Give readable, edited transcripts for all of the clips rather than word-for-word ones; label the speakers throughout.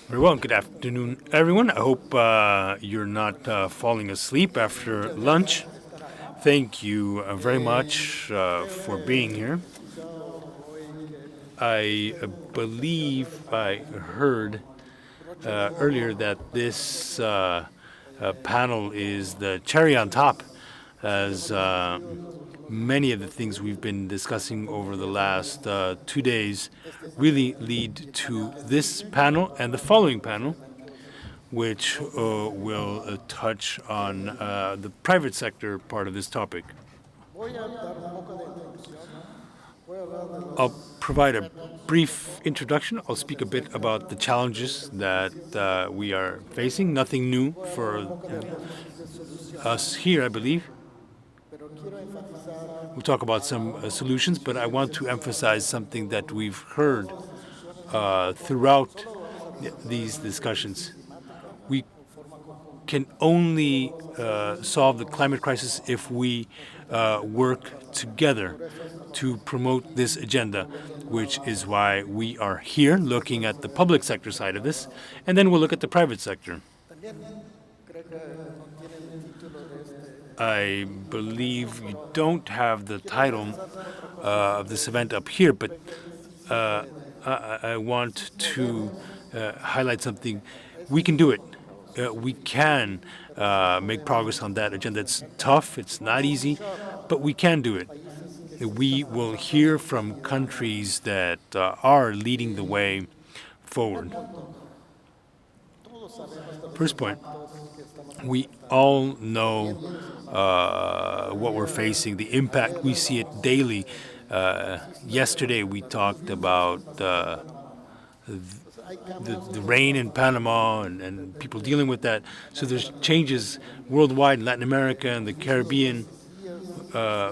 Speaker 1: Very well. Good afternoon, everyone. I hope you're not falling asleep after lunch. Thank you very much for being here. I believe I heard earlier that this panel is the cherry on top, as many of the things we've been discussing over the last 2 days really lead to this panel and the following panel, which will touch on the private sector part of this topic. I'll provide a brief introduction. I'll speak a bit about the challenges that we are facing. Nothing new for us here, I believe. We'll talk about some solutions, but I want to emphasize something that we've heard throughout these discussions. We can only solve the climate crisis if we work together to promote this agenda, which is why we are here looking at the public sector side of this, and then we'll look at the private sector. I believe you don't have the title of this event up here, but I want to highlight something. We can do it. We can make progress on that agenda. It's tough, it's not easy, but we can do it. We will hear from countries that are leading the way forward. First point, we all know what we're facing, the impact. We see it daily. Yesterday we talked about the rain in Panama and people dealing with that. So there's changes worldwide in Latin America and the Caribbean.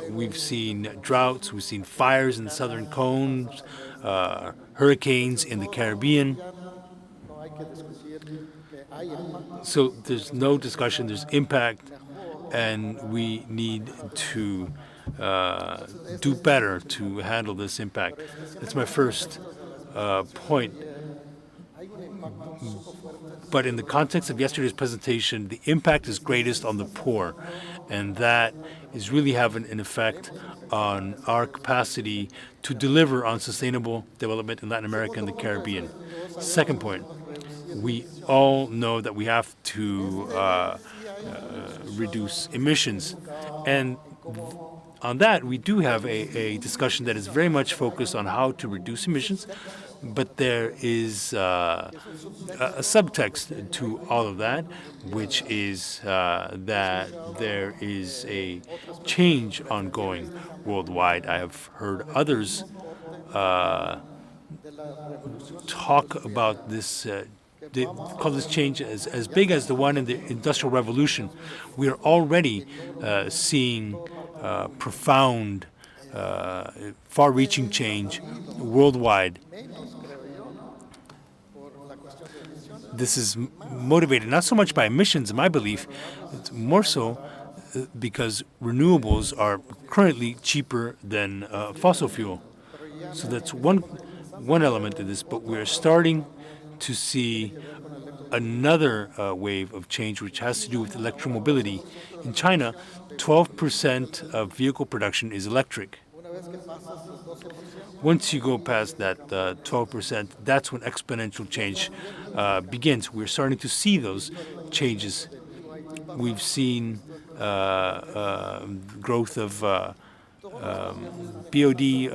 Speaker 1: We've seen droughts, we've seen fires in the southern cones, hurricanes in the Caribbean. So there's no discussion, there's impact, and we need to do better to handle this impact. That's my first point. But in the context of yesterday's presentation, the impact is greatest on the poor, and that is really having an effect on our capacity to deliver on sustainable development in Latin America and the Caribbean. Second point, we all know that we have to reduce emissions, and on that we do have a discussion that is very much focused on how to reduce emissions, but there is a subtext to all of that, which is that there is a change ongoing worldwide. I have heard others talk about this. They call this change as big as the one in the Industrial Revolution. We are already seeing profound, far-reaching change worldwide. This is motivated not so much by emissions, in my belief, it's more so because renewables are currently cheaper than fossil fuel. So that's one element of this, but we're starting to see another wave of change which has to do with electromobility. In China, 12% of vehicle production is electric. Once you go past that 12%, that's when exponential change begins. We're starting to see those changes. We've seen growth of BOD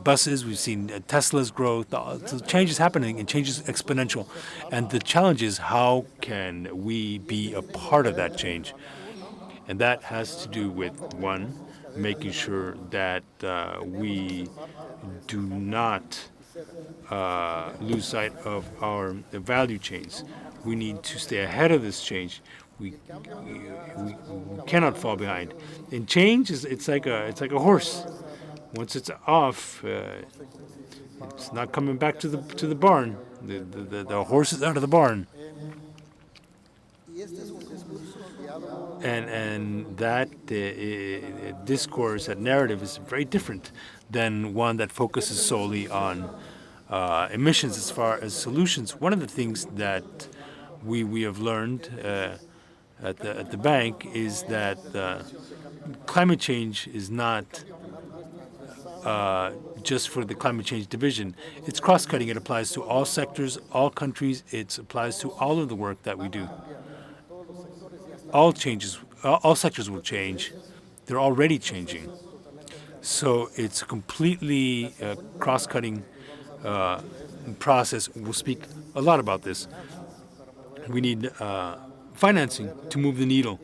Speaker 1: buses. We've seen Tesla's growth. So change is happening, and change is exponential. And the challenge is, how can we be a part of that change? And that has to do with, one, making sure that we do not lose sight of our value chains. We need to stay ahead of this change. We cannot fall behind. And change it's like a horse. Once it's off, it's not coming back to the barn. The horse is out of the barn. And that discourse, that narrative, is very different than one that focuses solely on emissions as far as solutions, one of the things that we have learned at the bank is that climate change is not just for the climate change division. It's cross-cutting. It applies to all sectors, all countries. It applies to all of the work that we do. All sectors will change. They're already changing. So it's a completely cross-cutting process. We'll speak a lot about this. We need financing to move the needle,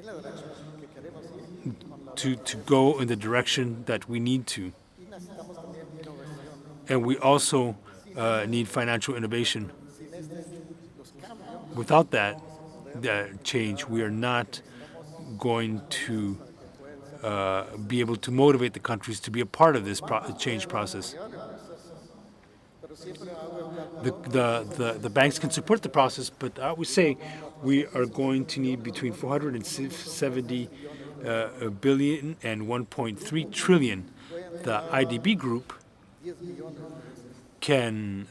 Speaker 1: to go in the direction that we need to. And we also need financial innovation. Without that change, we are not going to be able to motivate the countries to be a part of this change process. The banks can support the process, but I would say we are going to need between 470 billion and 1.3 trillion. The IDB group can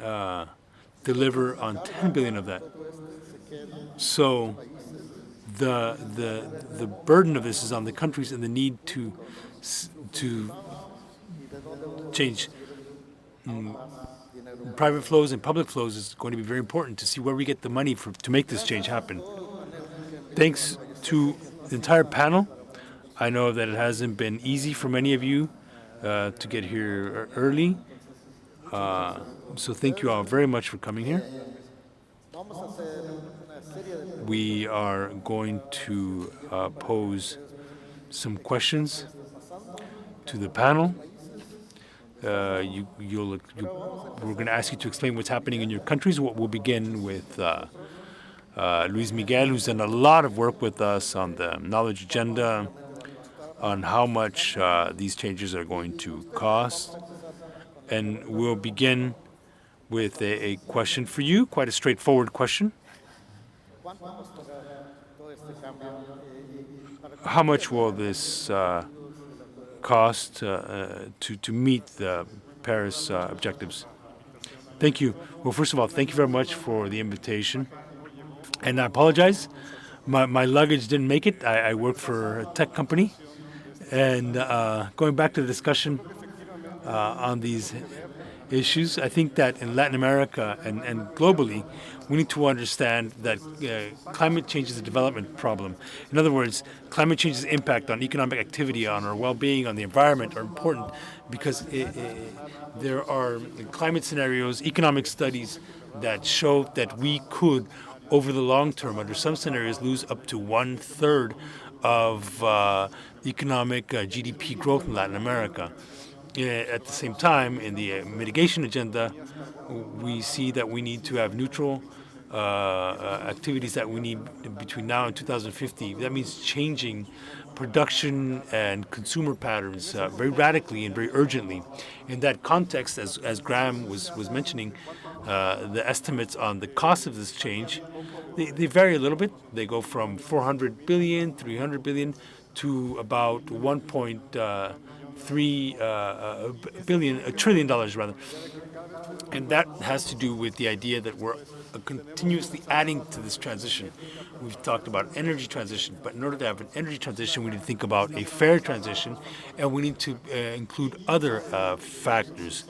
Speaker 1: deliver on 10 billion of that. So the burden of this is on the countries, and the need to change private flows and public flows is going to be very important to see where we get the money to make this change happen. Thanks to the entire panel. I know that it hasn't been easy for many of you to get here early. So thank you all very much for coming here. We are going to pose some questions to the panel. We're going to ask you to explain what's happening in your countries. We'll begin with Luis Miguel, who's done a lot of work with us on the knowledge agenda, on how much these changes are going to cost. And we'll begin with a question for you, quite a straightforward question. How much will this cost to meet the Paris objectives? Thank you. Well, first of all, thank you very much for the invitation. And I apologize, my luggage didn't make it. I work for a tech company. And going back to the discussion on these issues, I think that in Latin America and globally, we need to understand that climate change is a development problem. In other words, climate change's impact on economic activity, on our well-being, on the environment are important because there are climate scenarios, economic studies that show that we could, over the long term, under some scenarios, lose up to 1/3 of economic GDP growth in Latin America. At the same time, in the mitigation agenda, we see that we need to have neutral activities that we need between now and 2050. That means changing production and consumer patterns very radically and very urgently. In that context, as Graham was mentioning, the estimates on the cost of this change, they vary a little bit. They go from 400 billion, 300 billion to about 1.3 trillion dollars rather. And that has to do with the idea that we're continuously adding to this transition. We've talked about energy transition, but in order to have an energy transition, we need to think about a fair transition, and we need to include other factors,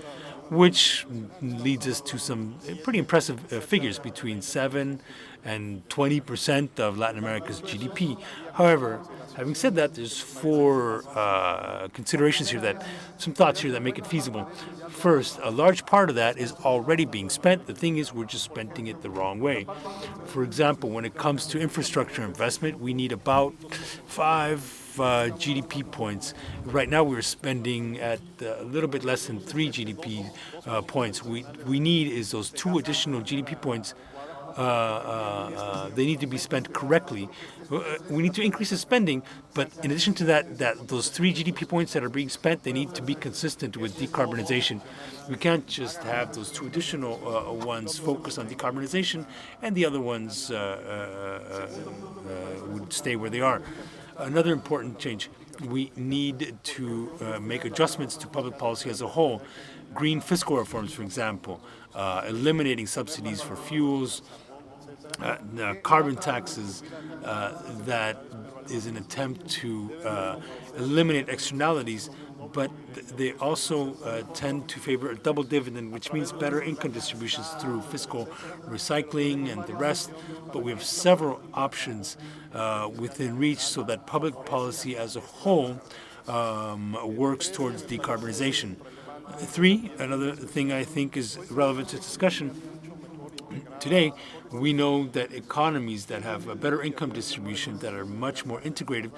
Speaker 1: which leads us to some pretty impressive figures, between 7 and 20% of Latin America's GDP. However, having said that, there's four considerations here, some thoughts here that make it feasible. First, a large part of that is already being spent. The thing is, we're just spending it the wrong way. For example, when it comes to infrastructure investment, we need about 5 GDP points. Right now, we're spending at a little bit less than 3 GDP points. We need is those 2 additional GDP points. They need to be spent correctly. We need to increase the spending, but in addition to that, those 3 GDP points that are being spent, they need to be consistent with decarbonization. We can't just have those 2 additional ones focus on decarbonization, and the other ones would stay where they are. Another important change, we need to make adjustments to public policy as a whole. Green fiscal reforms, for example, eliminating subsidies for fuels, carbon taxes, that is an attempt to eliminate externalities, but they also tend to favor a double dividend, which means better income distributions through fiscal recycling and the rest. But we have several options within reach so that public policy as a whole works towards decarbonization. Three, another thing I think is relevant to discussion today, we know that economies that have a better income distribution, that are much more integrated,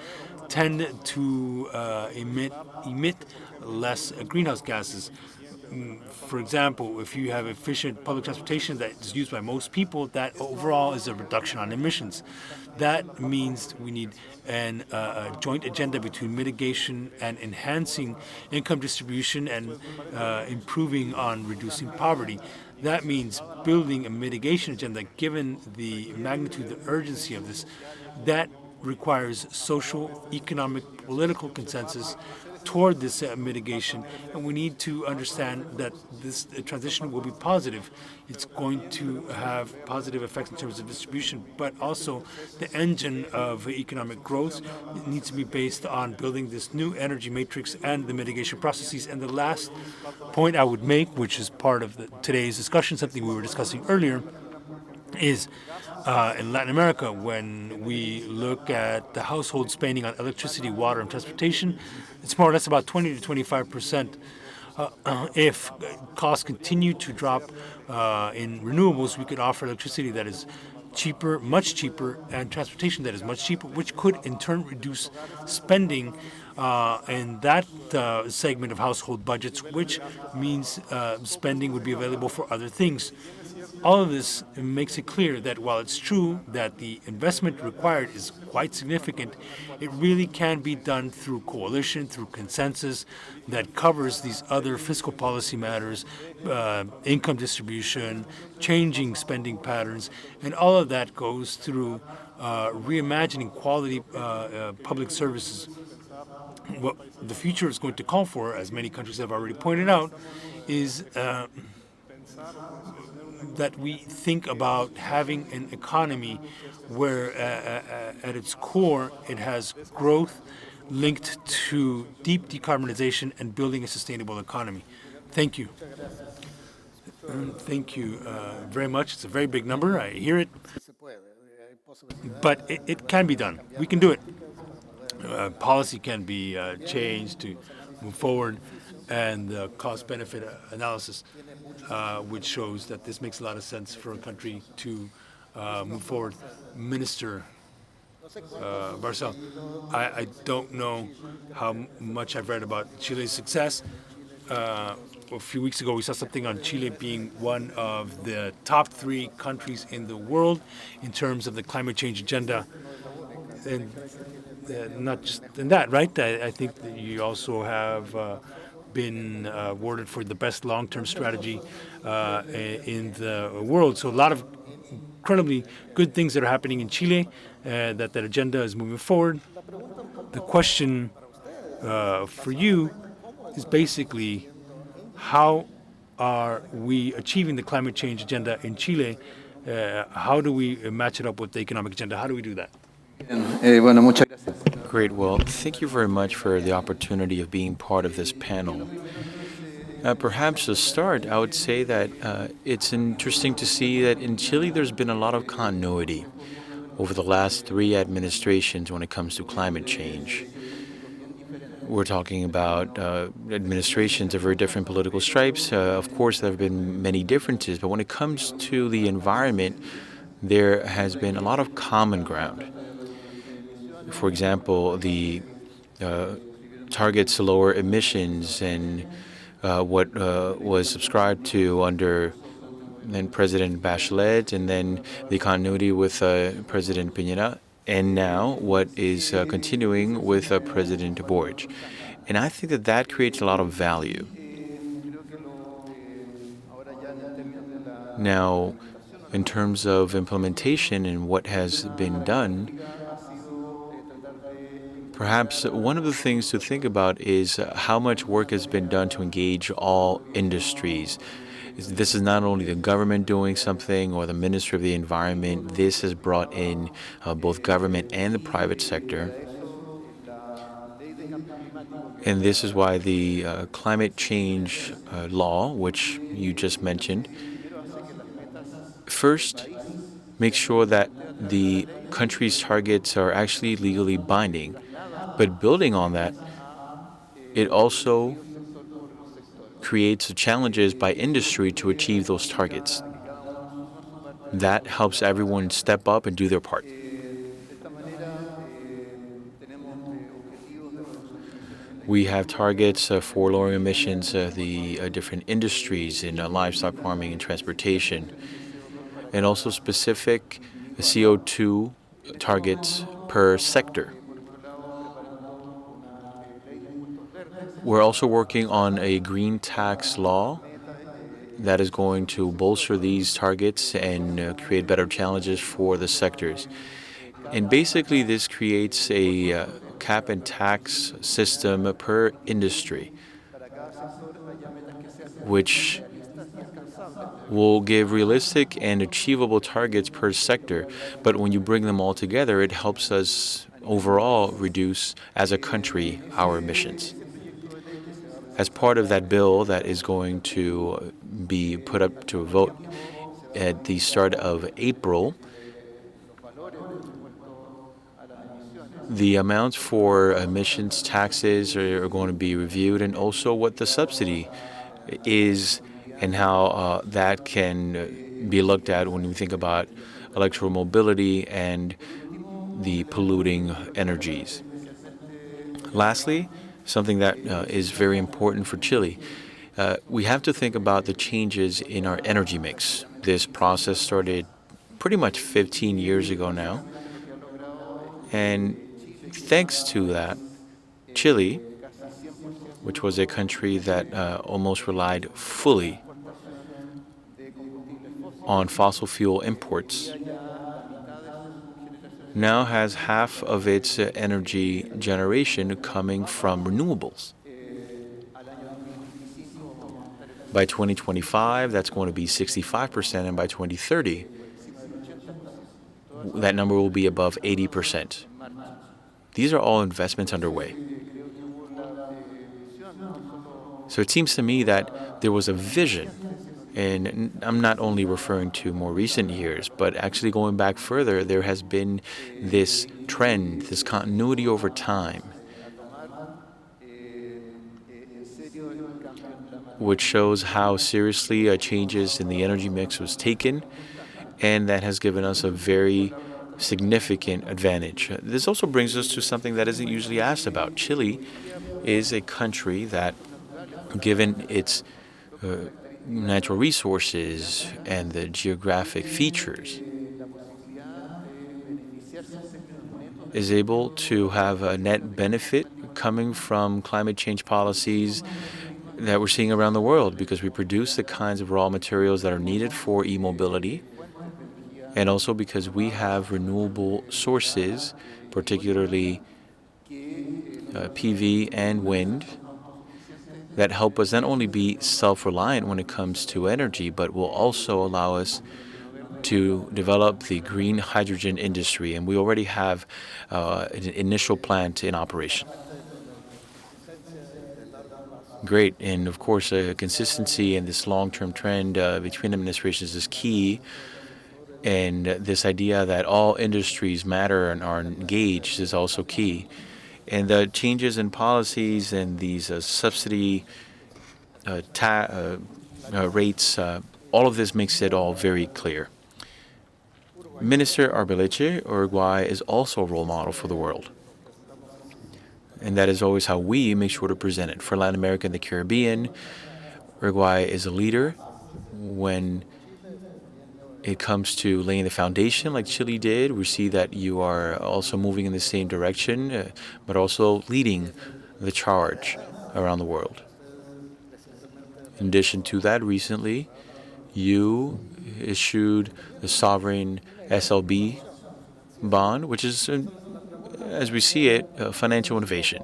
Speaker 1: tend to emit less greenhouse gases. For example, if you have efficient public transportation that is used by most people, that overall is a reduction on emissions. That means we need a joint agenda between mitigation and enhancing income distribution and improving on reducing poverty. That means building a mitigation agenda, given the magnitude, the urgency of this. That requires social, economic, political consensus toward this mitigation, and we need to understand that this transition will be positive. It's going to have positive effects in terms of distribution, but also the engine of economic growth needs to be based on building this new energy matrix and the mitigation processes. And the last point I would make, which is part of today's discussion, something we were discussing earlier, is in Latin America, when we look at the household spending on electricity, water, and transportation, it's more or less about 20 to 25%. If costs continue to drop in renewables, we could offer electricity that is cheaper, much cheaper, and transportation that is much cheaper, which could in turn reduce spending in that segment of household budgets, which means spending would be available for other things. All of this makes it clear that while it's true that the investment required is quite significant, it really can be done through coalition, through consensus that covers these other fiscal policy matters, income distribution, changing spending patterns, and all of that goes through reimagining quality public services. What the future is going to call for, as many countries have already pointed out, is that we think about having an economy where at its core it has growth linked to deep decarbonization and building a sustainable economy. Thank you. Thank you very much. It's a very big number. I hear it. But it can be done. We can do it. Policy can be changed to move forward, and the cost-benefit analysis, which shows that this makes a lot of sense for a country to move forward. Minister Barcel, I don't know how much I've read about Chile's success. A few weeks ago, we saw something on Chile being one of the top 3 countries in the world in terms of the climate change agenda. And not just in that, right? I think that you also have been awarded for the best long-term strategy in the world. So a lot of incredibly good things that are happening in Chile, that agenda is moving forward. The question for you is basically, how are we achieving the climate change agenda in Chile? How do we match it up with the economic agenda? How do we do that?
Speaker 2: Great. Well, thank you very much for the opportunity of being part of this panel. Perhaps to start, I would say that it's interesting to see that in Chile there's been a lot of continuity over the last 3 administrations when it comes to climate change. We're talking about administrations of very different political stripes. Of course, there have been many differences, but when it comes to the environment, there has been a lot of common ground. For example, the targets to lower emissions and what was subscribed to under then President Bachelet, and then the continuity with President Piñera, and now what is continuing with President Boric. And I think that that creates a lot of value. Now, in terms of implementation and what has been done, Perhaps one of the things to think about is how much work has been done to engage all industries. This is not only the government doing something or the Ministry of the Environment, this has brought in both government and the private sector. And this is why the climate change law, which you just mentioned, first make sure that the country's targets are actually legally binding. But building on that, it also creates challenges by industry to achieve those targets. That helps everyone step up and do their part. We have targets for lowering emissions, the different industries in livestock farming and transportation, and also specific CO2 targets per sector. We're also working on a green tax law that is going to bolster these targets and create better challenges for the sectors. And basically, this creates a cap and tax system per industry, which will give realistic and achievable targets per sector. But when you bring them all together, it helps us overall reduce, as a country, our emissions. As part of that bill that is going to be put up to a vote at the start of April, the amounts for emissions taxes are going to be reviewed, and also what the subsidy is and how that can be looked at when we think about electromobility and the polluting energies. Lastly, something that is very important for Chile, we have to think about the changes in our energy mix. This process started pretty much 15 years ago now. And thanks to that, Chile, which was a country that almost relied fully on fossil fuel imports, now has half of its energy generation coming from renewables. By 2025, that's going to be 65%, and by 2030, that number will be above 80%. These are all investments underway. So it seems to me that there was a vision, and I'm not only referring to more recent years, but actually going back further, there has been this trend, this continuity over time, which shows how seriously changes in the energy mix was taken, and that has given us a very significant advantage. This also brings us to something that isn't usually asked about. Chile is a country that, given its natural resources and the geographic features, is able to have a net benefit coming from climate change policies that we're seeing around the world, because we produce the kinds of raw materials that are needed for e-mobility, and also because we have renewable sources, particularly PV and wind, that help us not only be self-reliant when it comes to energy, but will also allow us to develop the green hydrogen industry. And we already have an initial plant in operation. Great. And of course, consistency and this long-term trend between administrations is key. And this idea that all industries matter and are engaged is also key. And the changes in policies and these subsidy rates, all of this makes it all very clear. Minister Arbeleche, Uruguay is also a role model for the world. And that is always how we make sure to present it. For Latin America and the Caribbean, Uruguay is a leader when it comes to laying the foundation like Chile did. We see that you are also moving in the same direction, but also leading the charge around the world. In addition to that, recently, you issued the sovereign SLB bond, which is as we see it, financial innovation.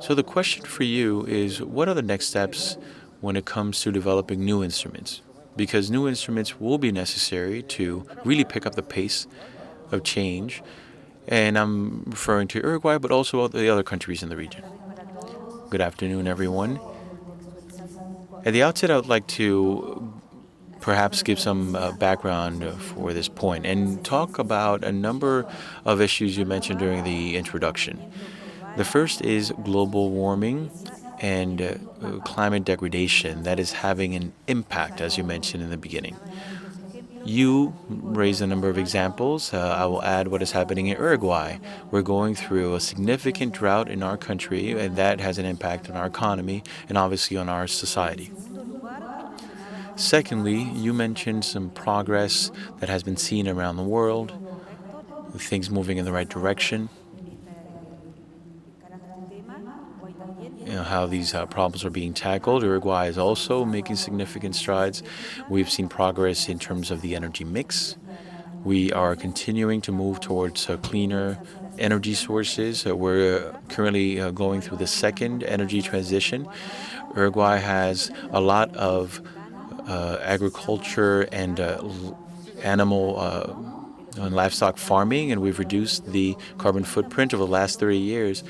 Speaker 2: So the question for you is, what are the next steps when it comes to developing new instruments? Because new instruments will be necessary to really pick up the pace of change. And I'm referring to Uruguay, but also the other countries in the region. Good afternoon, everyone. At the outset, I would like to perhaps give some background for this point and talk about a number of issues you mentioned during the introduction. The first is global warming and climate degradation that is having an impact, as you mentioned in the beginning. You raised a number of examples. I will add what is happening in Uruguay. We're going through a significant drought in our country, and that has an impact on our economy and obviously on our society. Secondly, you mentioned some progress that has been seen around the world, things moving in the right direction, how these problems are being tackled. Uruguay is also making significant strides. We've seen progress in terms of the energy mix. We are continuing to move towards cleaner energy sources. We're currently going through the second energy transition. Uruguay has a lot of agriculture and animal and livestock farming, and we've reduced the carbon footprint over the last 30 years.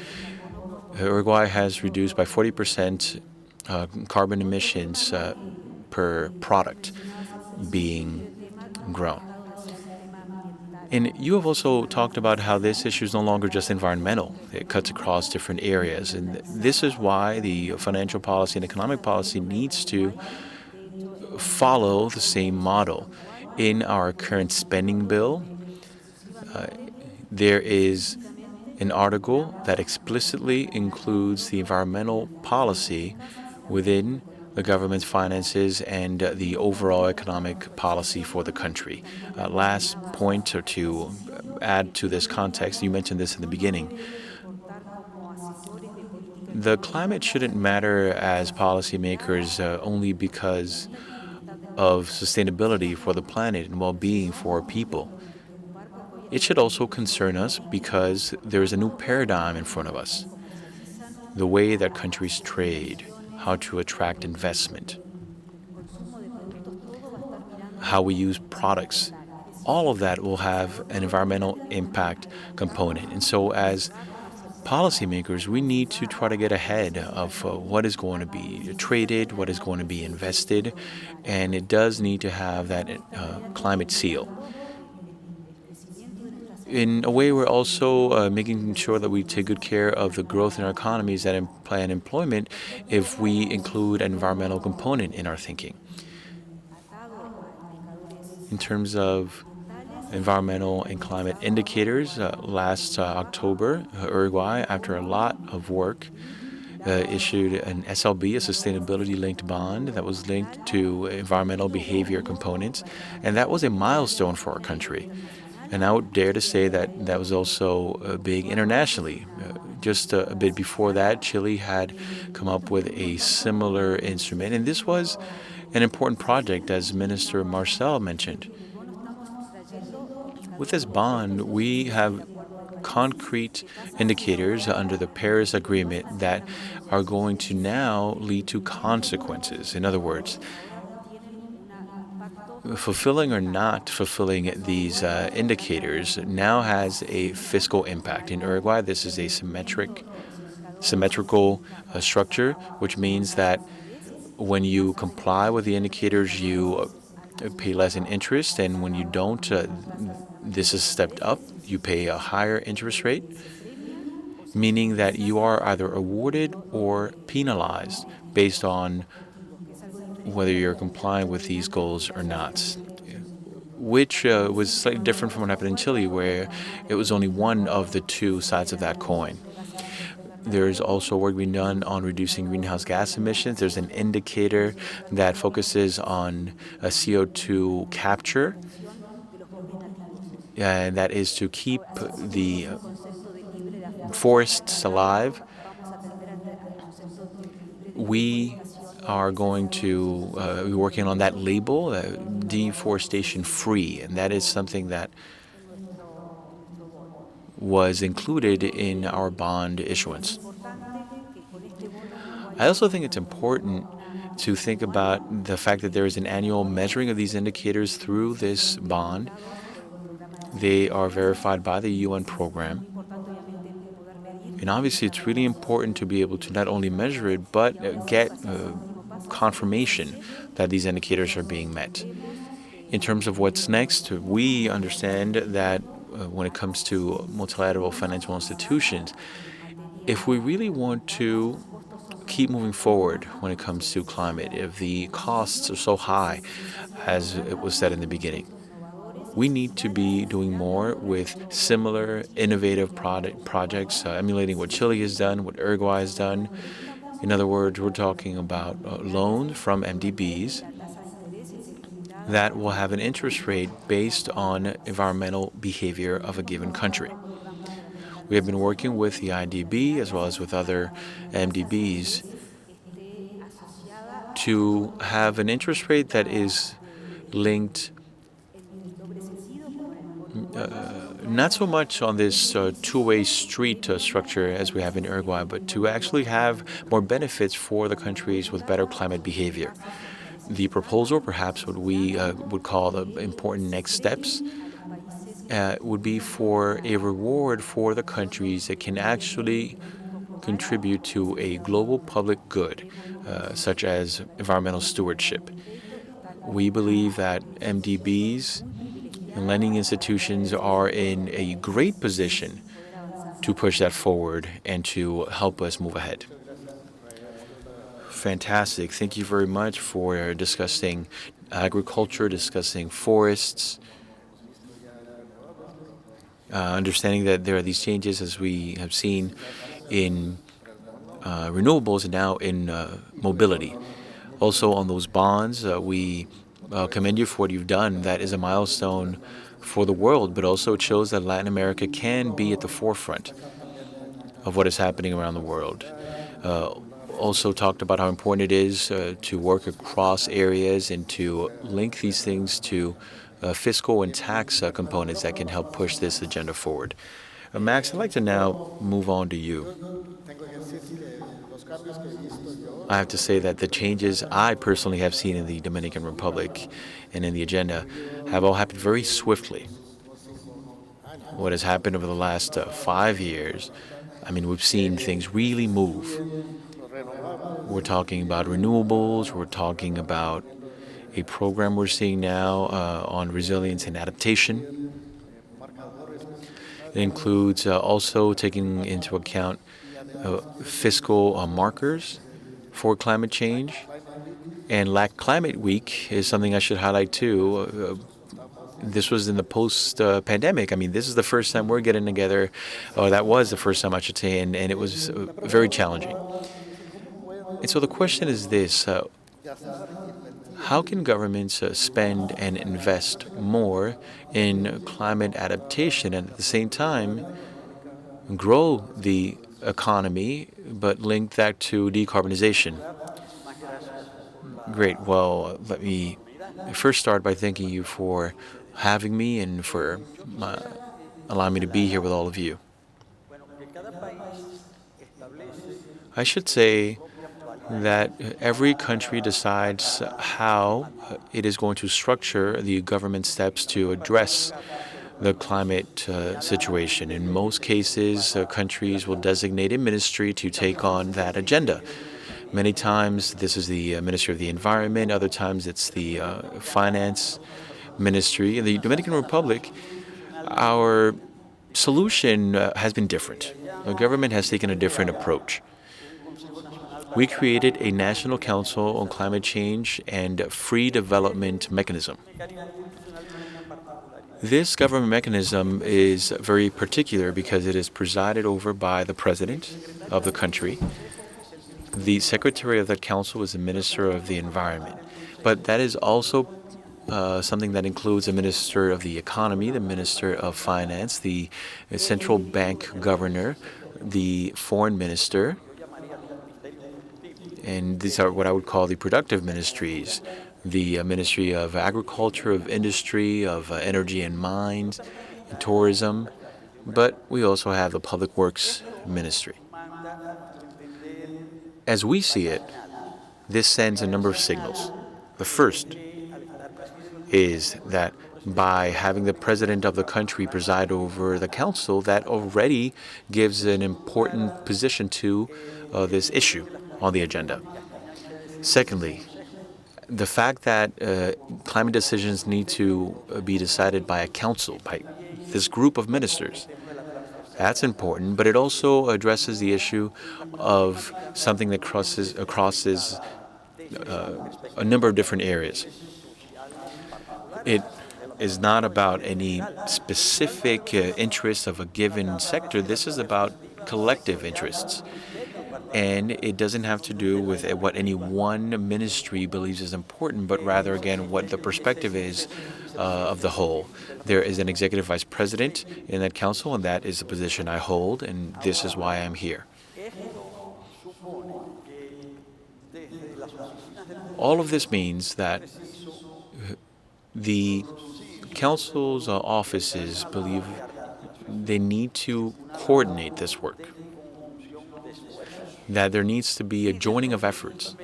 Speaker 2: Uruguay has reduced by 40% carbon emissions per product being grown. And you have also talked about how this issue is no longer just environmental. It cuts across different areas. And this is why the financial policy and economic policy needs to follow the same model. In our current spending bill, there is an article that explicitly includes the environmental policy within the government's finances and the overall economic policy for the country. Last point, or to add to this context, you mentioned this in the beginning. The climate shouldn't matter as policymakers only because of sustainability for the planet and well-being for people. It should also concern us because there is a new paradigm in front of us. The way that countries trade, how to attract investment, how we use products, all of that will have an environmental impact component. And so as policymakers, we need to try to get ahead of what is going to be traded, what is going to be invested, and it does need to have that climate seal. In a way, we're also making sure that we take good care of the growth in our economies that imply employment if we include an environmental component in our thinking. In terms of environmental and climate indicators, last October, Uruguay, after a lot of work, issued an SLB, a sustainability-linked bond that was linked to environmental behavior components, and that was a milestone for our country. And I would dare to say that that was also big internationally. Just a bit before that, Chile had come up with a similar instrument, and this was an important project, as Minister Marcel mentioned. With this bond, we have concrete indicators under the Paris Agreement that are going to now lead to consequences. In other words, fulfilling or not fulfilling these indicators now has a fiscal impact. In Uruguay, this is a symmetrical structure, which means that when you comply with the indicators, you pay less in interest, and when you don't, this is stepped up. You pay a higher interest rate, meaning that you are either awarded or penalized based on whether you're complying with these goals or not, which was slightly different from what happened in Chile, where it was only one of the two sides of that coin. There's also work being done on reducing greenhouse gas emissions. There's an indicator that focuses on CO2 capture, and that is to keep the forests alive. We are going to be working on that label, deforestation free, and that is something that was included in our bond issuance. I also think it's important to think about the fact that there is an annual measuring of these indicators through this bond. They are verified by the UN program. And obviously, it's really important to be able to not only measure it, but get confirmation that these indicators are being met. In terms of what's next, we understand that when it comes to multilateral financial institutions, if we really want to keep moving forward when it comes to climate, if the costs are so high, as it was said in the beginning, we need to be doing more with similar innovative projects, emulating what Chile has done, what Uruguay has done. In other words, we're talking about loans from MDBs that will have an interest rate based on environmental behavior of a given country. We have been working with the IDB as well as with other MDBs to have an interest rate that is linked not so much on this two-way street structure as we have in Uruguay, but to actually have more benefits for the countries with better climate behavior. The proposal, perhaps what we would call the important next steps, would be for a reward for the countries that can actually contribute to a global public good, such as environmental stewardship. We believe that MDBs and lending institutions are in a great position to push that forward and to help us move ahead. Fantastic. Thank you very much for discussing agriculture, discussing forests, understanding that there are these changes as we have seen in renewables and now in mobility. Also on those bonds, we commend you for what you've done. That is a milestone for the world, but also it shows that Latin America can be at the forefront of what is happening around the world. Also talked about how important it is to work across areas and to link these things to fiscal and tax components that can help push this agenda forward. Max, I'd like to now move on to you. I have to say that the changes I personally have seen in the Dominican Republic and in the agenda have all happened very swiftly. What has happened over the last 5 years, I mean, we've seen things really move. We're talking about renewables, we're talking about a program we're seeing now on resilience and adaptation. It includes also taking into account fiscal markers for climate change. And LAC Climate Week is something I should highlight too. This was in the post-pandemic. I mean, this is the first time we're getting together, or that was the first time I should say, and it was very challenging. And so the question is this, how can governments spend and invest more in climate adaptation and at the same time grow the economy, but link that to decarbonization? Great. Well, let me first start by thanking you for having me and for allowing me to be here with all of you. I should say that every country decides how it is going to structure the government steps to address the climate situation. In most cases, countries will designate a ministry to take on that agenda. Many times, this is the Ministry of the Environment. Other times, it's the Finance Ministry. In the Dominican Republic, our solution has been different. The government has taken a different approach. We created a National Council on Climate Change and Free Development Mechanism. This government mechanism is very particular because it is presided over by the president of the country. The secretary of that council is the Minister of the Environment. But that is also something that includes the Minister of the Economy, the Minister of Finance, the Central Bank Governor, the Foreign Minister, and these are what I would call the productive ministries, the Ministry of Agriculture, of Industry, of Energy and Mines, and Tourism, but we also have the Public Works Ministry. As we see it, this sends a number of signals. The first is that by having the president of the country preside over the council, that already gives an important position to this issue on the agenda. Secondly, the fact that climate decisions need to be decided by a council, by this group of ministers, that's important, but it also addresses the issue of something that crosses a number of different areas. It is not about any specific interest of a given sector. This is about collective interests. And it doesn't have to do with what any one ministry believes is important, but rather, again, what the perspective is of the whole. There is an executive vice president in that council, and that is the position I hold, and this is why I'm here. All of this means that the council's offices believe they need to coordinate this work, that there needs to be a joining of efforts.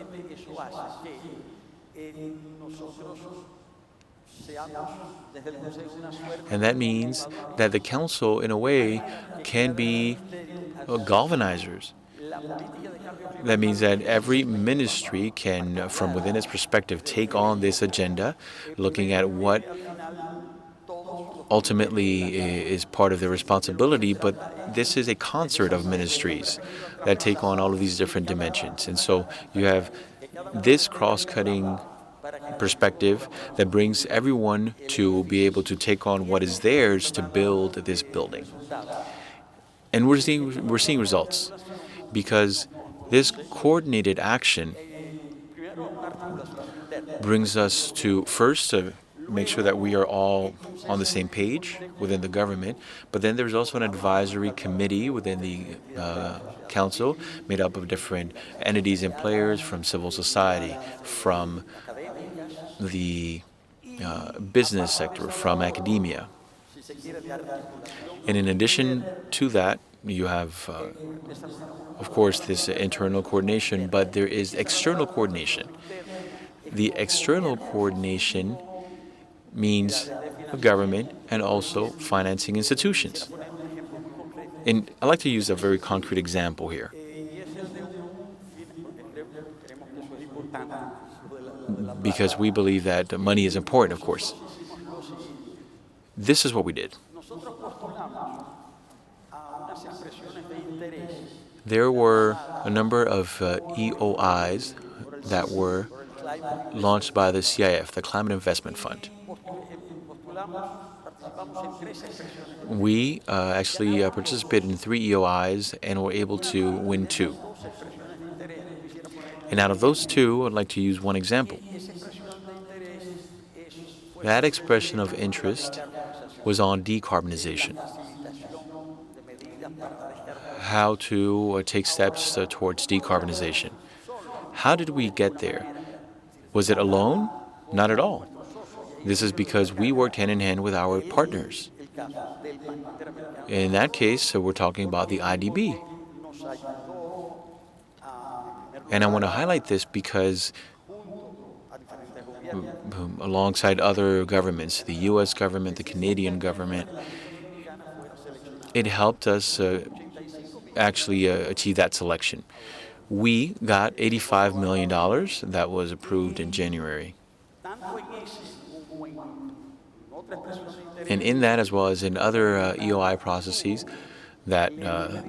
Speaker 2: And that means that the council, in a way, can be galvanizers. That means that every ministry can, from within its perspective, take on this agenda, looking at what ultimately is part of their responsibility, but this is a concert of ministries that take on all of these different dimensions. And so you have this cross-cutting perspective that brings everyone to be able to take on what is theirs to build this building. And we're seeing results, because this coordinated action brings us to first make sure that we are all on the same page within the government, but then there's also an advisory committee within the council made up of different entities and players from civil society, from the business sector, from academia. And in addition to that, you have, of course, this internal coordination, but there is external coordination. The external coordination means government and also financing institutions. And I'd like to use a very concrete example here, because we believe that money is important, of course. This is what we did. There were a number of EOIs that were launched by the CIF, the Climate Investment Fund. We actually participated in 3 EOIs and were able to win 2. And out of those 2, I'd like to use one example. That expression of interest was on decarbonization. How to take steps towards decarbonization. How did we get there? Was it alone? Not at all. This is because we worked hand in hand with our partners. In that case, we're talking about the IDB. And I want to highlight this because alongside other governments, the US government, the Canadian government, it helped us actually achieve that selection. We got $85 million that was approved in January. And in that, as well as in other EOI processes that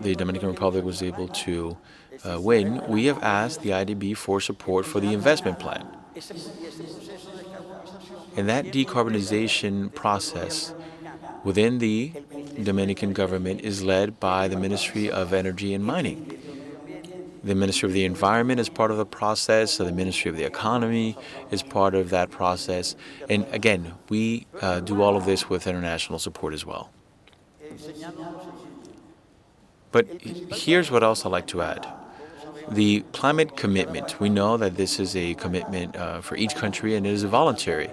Speaker 2: the Dominican Republic was able to win, we have asked the IDB for support for the investment plan. And that decarbonization process within the Dominican government is led by the Ministry of Energy and Mining. The Ministry of the Environment is part of the process, so the Ministry of the Economy is part of that process. And again, we do all of this with international support as well. But here's what else I'd like to add. The climate commitment. We know that this is a commitment for each country, and it is voluntary.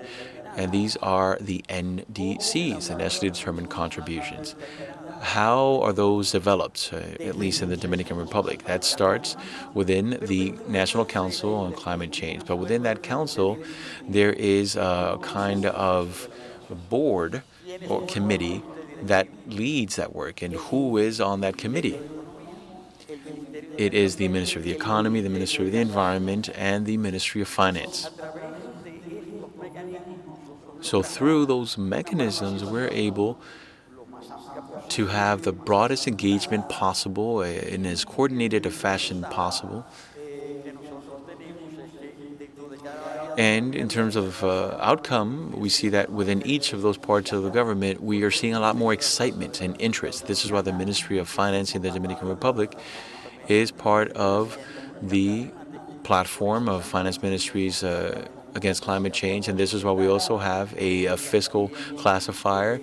Speaker 2: And these are the NDCs, the nationally determined contributions. How are those developed, at least in the Dominican Republic? That starts within the National Council on Climate Change. But within that council, there is a kind of board or committee that leads that work. And who is on that committee? It is the Ministry of the Economy, the Ministry of the Environment, and the Ministry of Finance. So through those mechanisms, we're able to have the broadest engagement possible in as coordinated a fashion possible. And in terms of outcome, we see that within each of those parts of the government, we are seeing a lot more excitement and interest. This is why the Ministry of Finance in the Dominican Republic is part of the platform of finance ministries against climate change, and this is why we also have a fiscal classifier.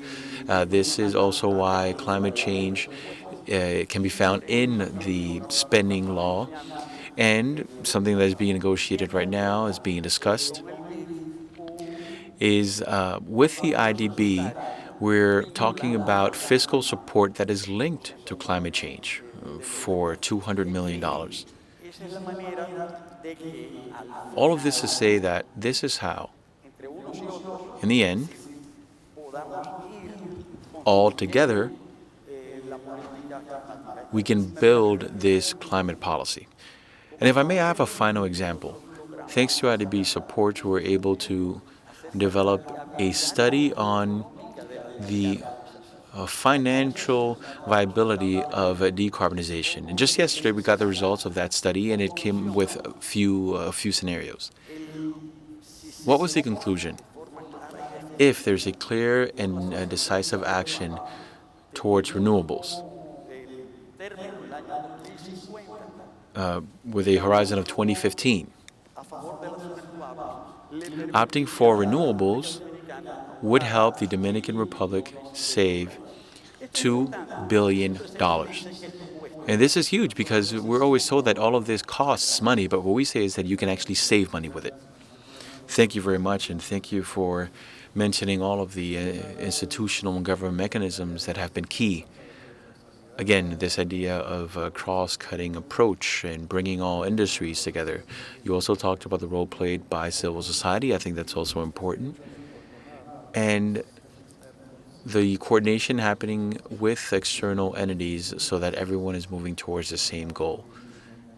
Speaker 2: This is also why climate change can be found in the spending law, and something that is being negotiated right now, is being discussed, is with the IDB, we're talking about fiscal support that is linked to climate change for $200 million. All of this to say that this is how, in the end, all together, we can build this climate policy. And if I may, I have a final example. Thanks to IDB support, we're able to develop a study on the financial viability of decarbonization. And just yesterday, we got the results of that study, and it came with a few scenarios. What was the conclusion? If there's a clear and decisive action towards renewables, with a horizon of 2015, opting for renewables would help the Dominican Republic save $2 billion. And this is huge because we're always told that all of this costs money, but what we say is that you can actually save money with it. Thank you very much, and thank you for mentioning all of the institutional and government mechanisms that have been key. Again, this idea of a cross-cutting approach and bringing all industries together. You also talked about the role played by civil society. I think that's also important. And the coordination happening with external entities so that everyone is moving towards the same goal.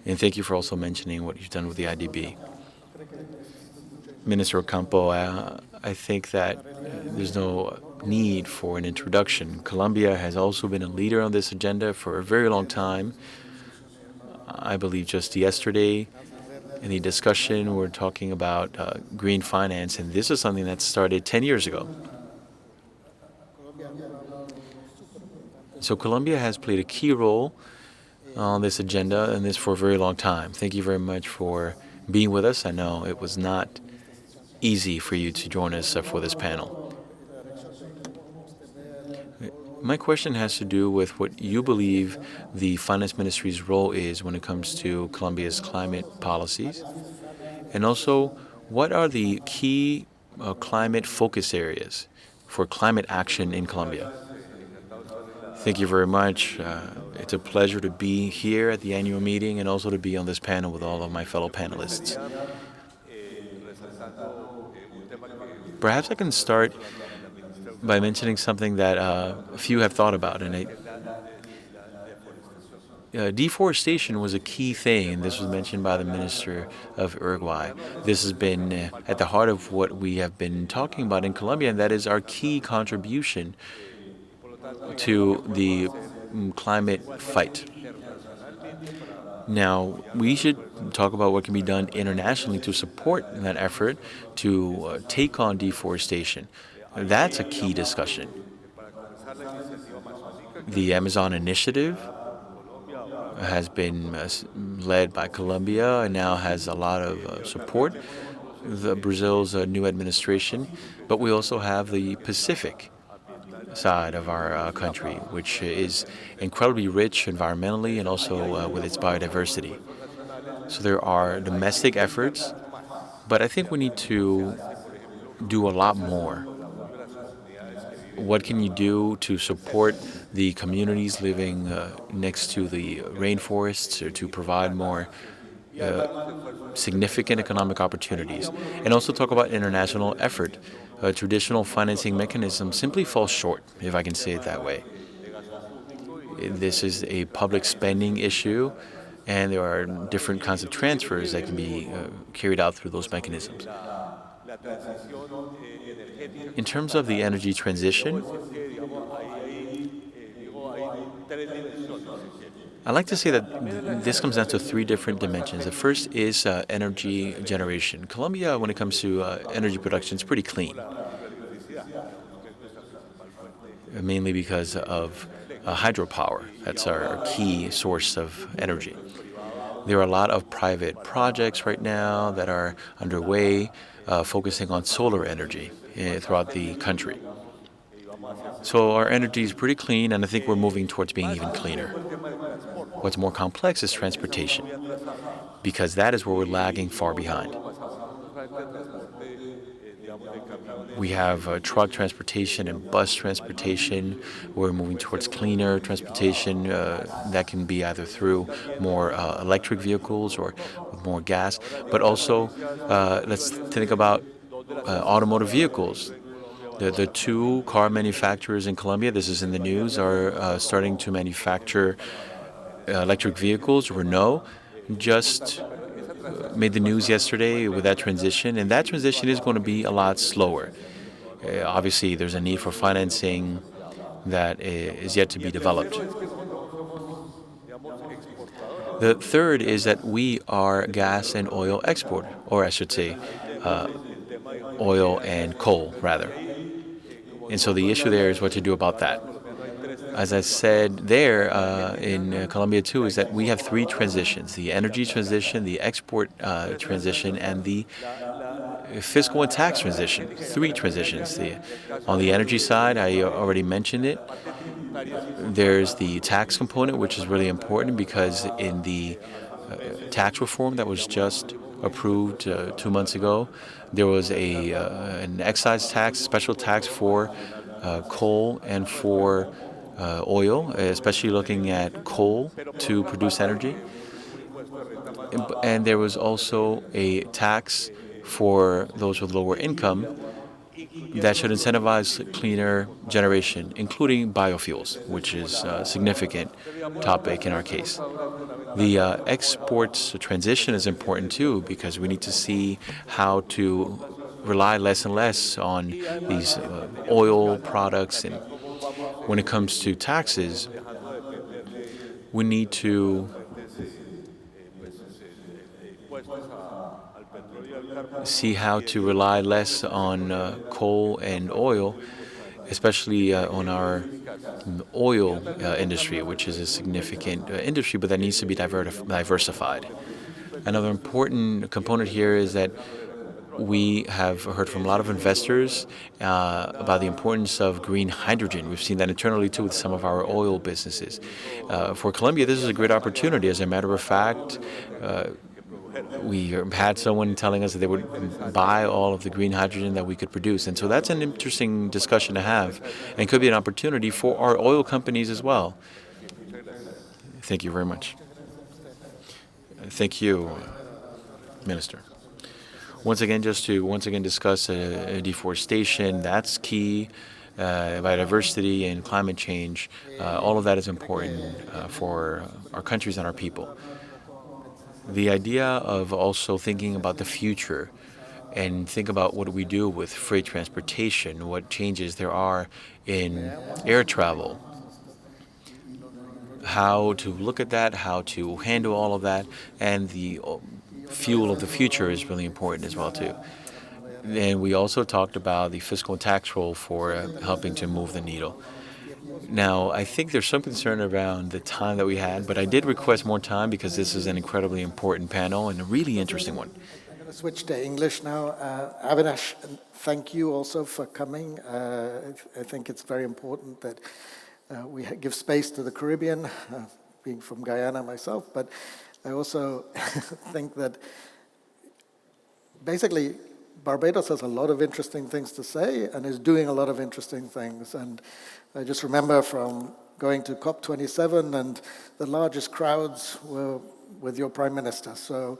Speaker 2: And thank you for also mentioning what you've done with the IDB. Minister Ocampo, I think that there's no need for an introduction. Colombia has also been a leader on this agenda for a very long time. I believe just yesterday in the discussion, we're talking about green finance, and this is something that started 10 years ago. So Colombia has played a key role on this agenda and this for a very long time. Thank you very much for being with us. I know it was not easy for you to join us for this panel. My question has to do with what you believe the Finance Ministry's role is when it comes to Colombia's climate policies, and also what are the key climate focus areas for climate action in Colombia? Thank you very much. It's a pleasure to be here at the annual meeting and also to be on this panel with all of my fellow panelists. Perhaps I can start by mentioning something that few have thought about, and deforestation was a key thing, and this was mentioned by the Minister of Uruguay. This has been at the heart of what we have been talking about in Colombia, and that is our key contribution to the climate fight. Now, we should talk about what can be done internationally to support that effort to take on deforestation. That's a key discussion. The Amazon Initiative has been led by Colombia and now has a lot of support, Brazil's new administration, but we also have the Pacific side of our country, which is incredibly rich environmentally and also with its biodiversity. So there are domestic efforts, but I think we need to do a lot more. What can you do to support the communities living next to the rainforests, or to provide more significant economic opportunities, and also talk about international effort. Traditional financing mechanisms simply fall short, if I can say it that way. This is a public spending issue, and there are different kinds of transfers that can be carried out through those mechanisms. In terms of the energy transition, I like to say that this comes down to three different dimensions. The first is energy generation. Colombia, when it comes to energy production, is pretty clean, mainly because of hydropower. That's our key source of energy. There are a lot of private projects right now that are underway, focusing on solar energy throughout the country. So our energy is pretty clean, and I think we're moving towards being even cleaner. What's more complex is transportation, because that is where we're lagging far behind. We have truck transportation and bus transportation. We're moving towards cleaner transportation that can be either through more electric vehicles or with more gas. But also, let's think about automotive vehicles. The two car manufacturers in Colombia, this is in the news, are starting to manufacture electric vehicles. Renault just made the news yesterday with that transition, and that transition is going to be a lot slower. Obviously, there's a need for financing that is yet to be developed. The third is that we are gas and oil exporter, or I should say, oil and coal, rather. And so the issue there is what to do about that. As I said there in Colombia too, is that we have three transitions: the energy transition, the export transition, and the fiscal and tax transition. Three transitions. On the energy side, I already mentioned it. There's the tax component, which is really important because in the tax reform that was just approved 2 months ago, there was an excise tax, special tax for coal and for oil, especially looking at coal to produce energy. And there was also a tax for those with lower income that should incentivize cleaner generation, including biofuels, which is a significant topic in our case. The exports transition is important too, because we need to see how to rely less and less on these oil products. And when it comes to taxes, we need to see how to rely less on coal and oil, especially on our oil industry, which is a significant industry, but that needs to be diversified. Another important component here is that we have heard from a lot of investors about the importance of green hydrogen. We've seen that internally too with some of our oil businesses. For Colombia, this is a great opportunity. As a matter of fact, we had someone telling us that they would buy all of the green hydrogen that we could produce. And so that's an interesting discussion to have, and could be an opportunity for our oil companies as well. Thank you very much. Thank you, Minister. Once again, just to discuss deforestation, that's key. Biodiversity and climate change, all of that is important for our countries and our people. The idea of also thinking about the future and think about what we do with freight transportation, what changes there are in air travel, how to look at that, how to handle all of that, and the fuel of the future is really important as well too. And we also talked about the fiscal and tax role for helping to move the needle. Now, I think there's some concern around the time that we had, but I did request more time because this is an incredibly important panel and a really interesting one.
Speaker 3: I'm going to switch to English now. Avinash, thank you also for coming. I think it's very important that we give space to the Caribbean, being from Guyana myself, but I also think that basically Barbados has a lot of interesting things to say and is doing a lot of interesting things. And I just remember from going to COP27, and the largest crowds were with your prime minister. So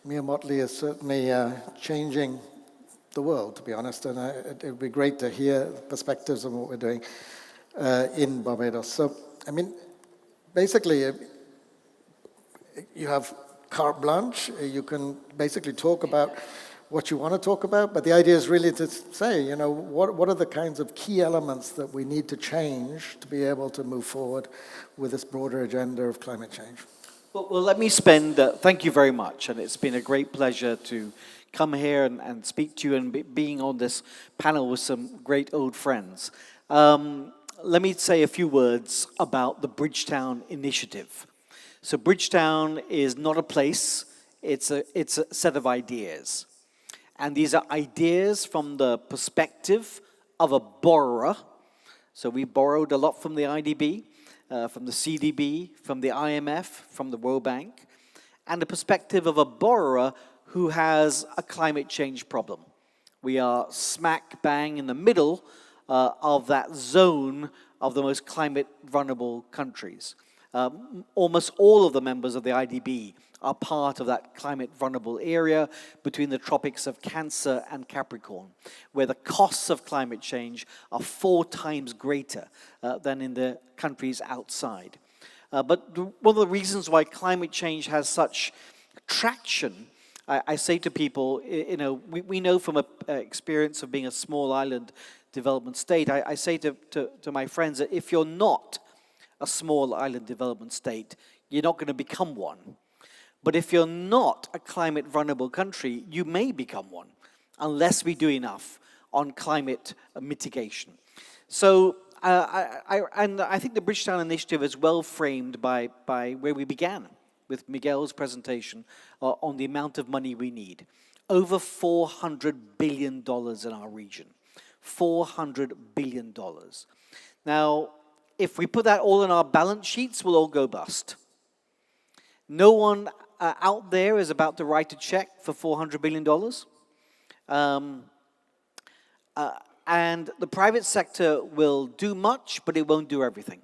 Speaker 3: Mia Mottley is certainly changing the world, to be honest, and it would be great to hear perspectives on what we're doing in Barbados. So, I mean, basically, you have carte blanche. You can basically talk about what you want to talk about, but the idea is really to say, you know, what are the kinds of key elements that we need to change to be able to move forward with this broader agenda of climate change?
Speaker 4: Well, let me spend, thank you very much, and it's been a great pleasure to come here and speak to you and being on this panel with some great old friends. Let me say a few words about the Bridgetown Initiative. So Bridgetown is not a place, it's a set of ideas. And these are ideas from the perspective of a borrower. So we borrowed a lot from the IDB, from the CDB, from the IMF, from the World Bank, and the perspective of a borrower who has a climate change problem. We are smack bang in the middle of that zone of the most climate vulnerable countries. Almost all of the members of the IDB are part of that climate vulnerable area between the tropics of Cancer and Capricorn, where the costs of climate change are 4 times greater than in the countries outside. But one of the reasons why climate change has such traction, I say to people, you know, we know from an experience of being a small island development state, I say to my friends that if you're not a small island development state, you're not going to become one. But if you're not a climate vulnerable country, you may become one, unless we do enough on climate mitigation. So, I think the Bridgetown Initiative is well framed by where we began with Miguel's presentation on the amount of money we need. Over $400 billion in our region. $400 billion. Now, if we put that all in our balance sheets, we'll all go bust. No one out there is about to write a check for $400 billion. And the private sector will do much, but it won't do everything.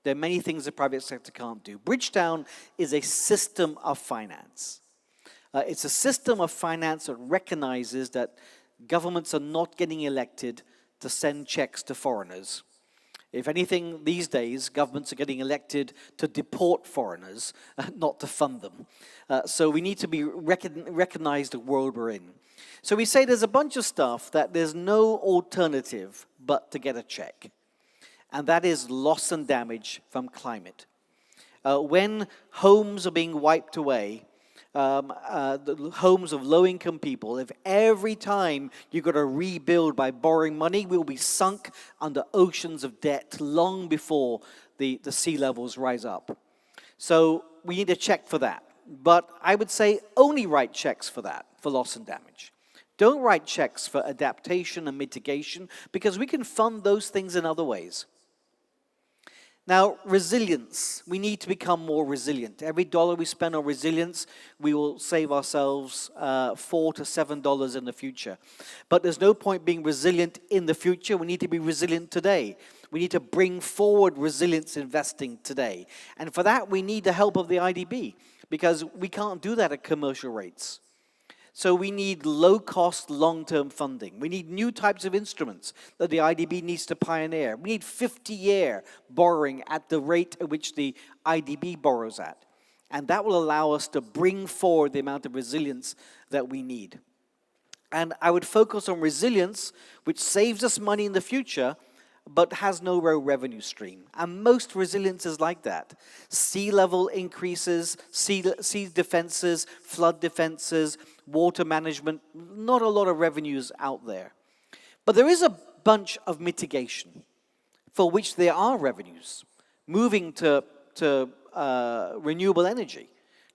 Speaker 4: There are many things the private sector can't do. Bridgetown is a system of finance. It's a system of finance that recognizes that governments are not getting elected to send checks to foreigners. If anything, these days, governments are getting elected to deport foreigners, not to fund them. So we need to be recognize the world we're in. So we say there's a bunch of stuff that there's no alternative but to get a check. And that is loss and damage from climate. When homes are being wiped away, the homes of low-income people, if every time you've got to rebuild by borrowing money, we'll be sunk under oceans of debt long before the sea levels rise up. So we need a check for that. But I would say only write checks for that, for loss and damage. Don't write checks for adaptation and mitigation, because we can fund those things in other ways. Now, resilience. We need to become more resilient. Every dollar we spend on resilience, we will save ourselves $4 to $7 in the future. But there's no point being resilient in the future. We need to be resilient today. We need to bring forward resilience investing today. And for that, we need the help of the IDB, because we can't do that at commercial rates. So we need low-cost, long-term funding. We need new types of instruments that the IDB needs to pioneer. We need 50-year borrowing at the rate at which the IDB borrows at. And that will allow us to bring forward the amount of resilience that we need. And I would focus on resilience, which saves us money in the future, but has no real revenue stream. And most resilience is like that. Sea level increases, sea defenses, flood defenses, water management, not a lot of revenues out there. But there is a bunch of mitigation for which there are revenues. Moving to renewable energy,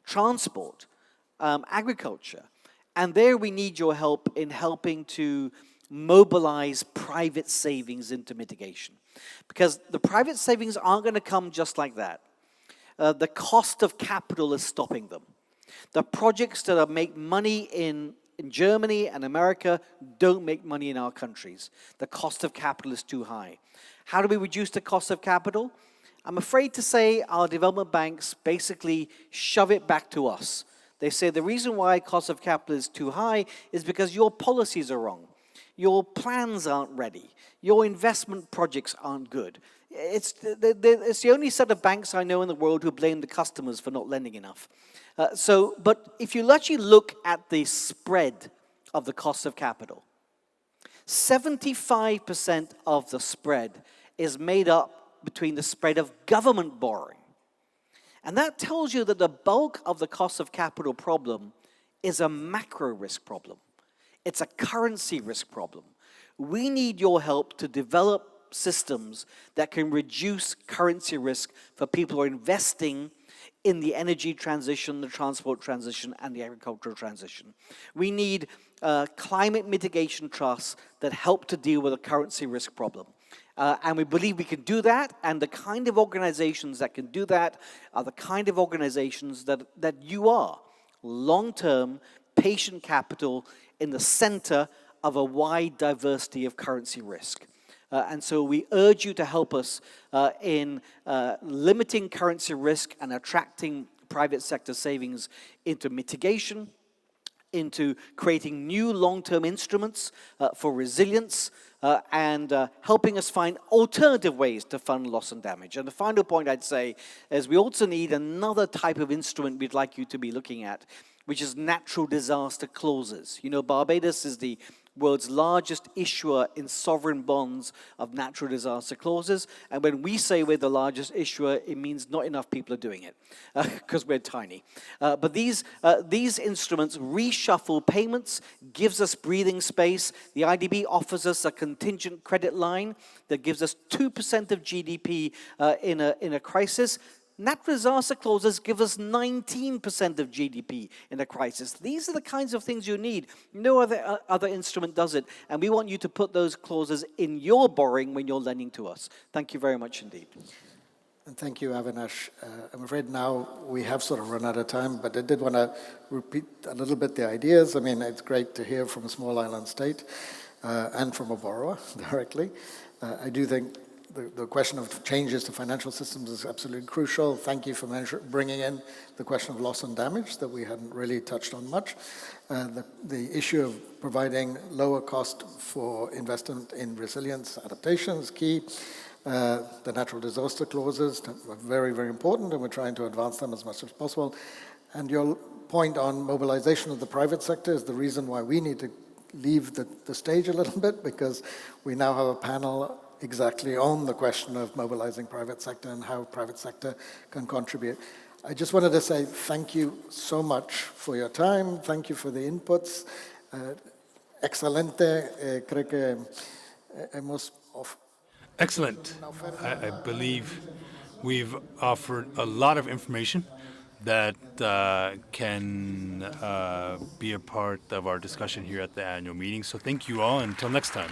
Speaker 4: transport, agriculture. And there we need your help in helping to mobilize private savings into mitigation. Because the private savings aren't going to come just like that. The cost of capital is stopping them. The projects that make money in Germany and America don't make money in our countries. The cost of capital is too high. How do we reduce the cost of capital? I'm afraid to say our development banks basically shove it back to us. They say the reason why cost of capital is too high is because your policies are wrong. Your plans aren't ready. Your investment projects aren't good. It's the only set of banks I know in the world who blame the customers for not lending enough. But if you actually look at the spread of the cost of capital, 75% of the spread is made up between the spread of government borrowing. And that tells you that the bulk of the cost of capital problem is a macro risk problem. It's a currency risk problem. We need your help to develop systems that can reduce currency risk for people who are investing in the energy transition, the transport transition, and the agricultural transition. We need climate mitigation trusts that help to deal with a currency risk problem. And we believe we can do that, and the kind of organizations that can do that are the kind of organizations that you are. Long-term, patient capital in the center of a wide diversity of currency risk. And so we urge you to help us in limiting currency risk and attracting private sector savings into mitigation, into creating new long-term instruments for resilience, and helping us find alternative ways to fund loss and damage. And the final point I'd say is we also need another type of instrument we'd like you to be looking at, which is natural disaster clauses. You know, Barbados is the world's largest issuer in sovereign bonds of natural disaster clauses. And when we say we're the largest issuer, it means not enough people are doing it because we're tiny. But these instruments reshuffle payments, gives us breathing space. The IDB offers us a contingent credit line that gives us 2% of GDP in a crisis. Natural disaster clauses give us 19% of GDP in a crisis. These are the kinds of things you need. No other instrument does it. And we want you to put those clauses in your borrowing when you're lending to us. Thank you very much indeed.
Speaker 3: And thank you, Avinash. I'm afraid now we have sort of run out of time, but I did want to repeat a little bit the ideas. I mean, it's great to hear from a small island state and from a borrower directly. I do think the question of changes to financial systems is absolutely crucial. Thank you for bringing in the question of loss and damage that we hadn't really touched on much. The issue of providing lower cost for investment in resilience adaptation is key. The natural disaster clauses are very, very important, and we're trying to advance them as much as possible. And your point on mobilization of the private sector is the reason why we need to leave the stage a little bit, because we now have a panel exactly on the question of mobilizing private sector and how private sector can contribute. I just wanted to say thank you so much for your time. Thank you for the inputs. Excelente. Creo que hemos
Speaker 1: Excellent. I believe we've offered a lot of information that can be a part of our discussion here at the annual meeting. So thank you all. Until next time.